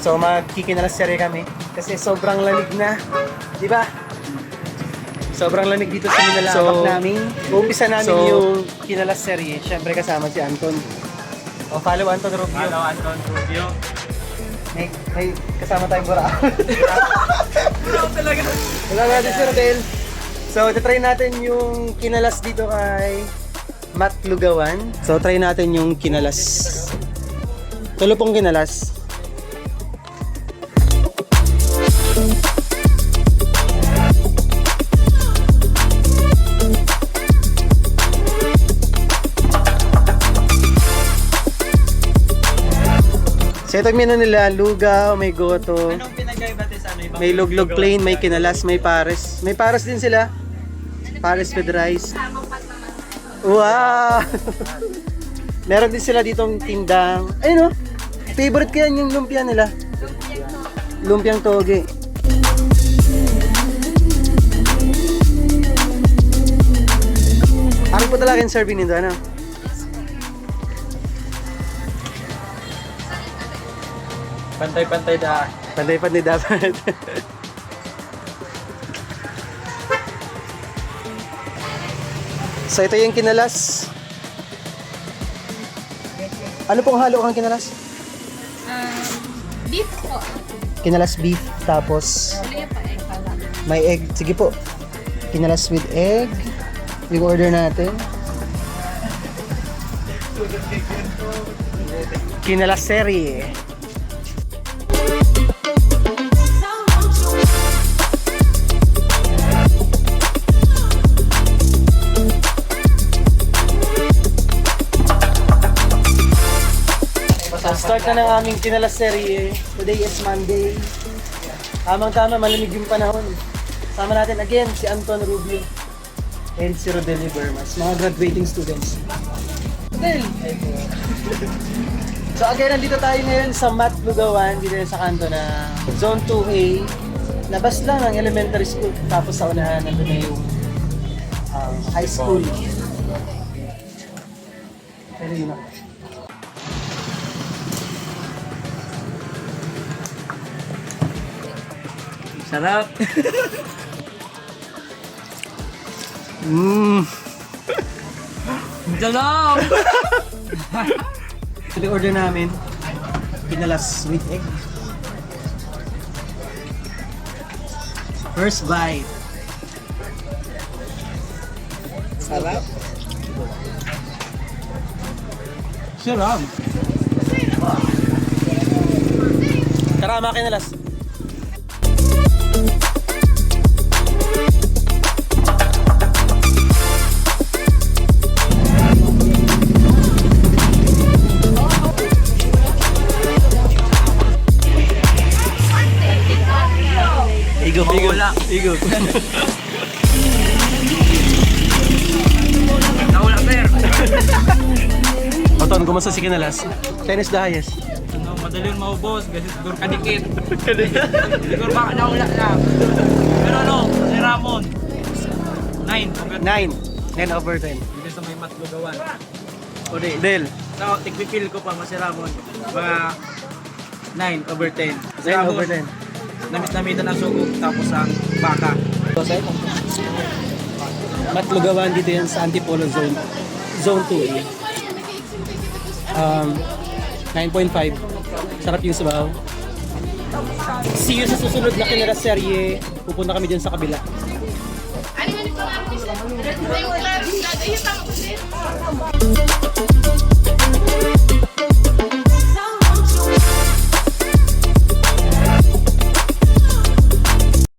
So magkikinalasere kami kasi sobrang lamig na, di ba? Sobrang lamig dito sa Minalabak namin. Uumpisa namin yung kinalasere. Siyempre kasama si Anton. O follow Anton Rubio. Hello, Anton Rubio. May kasama tayong bura. Bro, talaga. Wala natin si Rodel. So try natin yung kinalas dito kay Matt Lugawan. So try natin yung kinalas. Tulo pong kinalas. So itong menu nila, lugaw, may goto, Anong pinagkaiba sa ano? Ibang may luglog plain, may kinalas, may pares. May pares din sila. Pares with rice. Wow! Meron din sila ditong tindang. Ayun o, favorite ko yan yung lumpia nila. Lumpiang toge. Ano po talaga yung serving nito, ano? Pantay-pantay da. Panday-panday dapat. So ito yung kinalas. Ano pong halo kang kinalas? Beef po. Kinalas beef, tapos Sige po, egg pala. may egg. Sige po. Kinalas with egg. Yung order natin. Kinalas seri. Start na ng aming kinalas serye. Today is Monday. Tamang-tama, malamig yung panahon. Sama natin again si Anton Rubio and si Rodelio Bermas, mga graduating students. Rodel! So again, nandito tayo ngayon sa Matt Lugawan, dito sa kanto na Zone 2A. Labas lang ng elementary school, tapos sa unahan nandun na yung high school. Pero yun ako. Sarap. Sarap. Ito yung order namin. Kinalas with egg. First bite. Sarap. Sarap. Tara, makinalas. Igop, igop. Igop. Nawala, sir. Oton, kumusta si kinalas? Tennis the highest. Ano, madali yung maubos. Kasi siguro kadikit. Siguro baka nawala na. Pero ano, si Ramon. 9. 9 over 10. Hindi sa may matlugawan. O di. Del, So, tigpipil ko pa mas si Ramon. Mga 9 over 10. Si 9 Ramon, over 10. Namit-namitan ang sugog tapos ang baka. Matt Lugawan dito yan sa Antipolo Zone. Zone 2A. 9.5. Sarap yung sabaw. See you sa susunod na kinalas serye. Pupunta kami dyan sa kabila. Ano yun po namin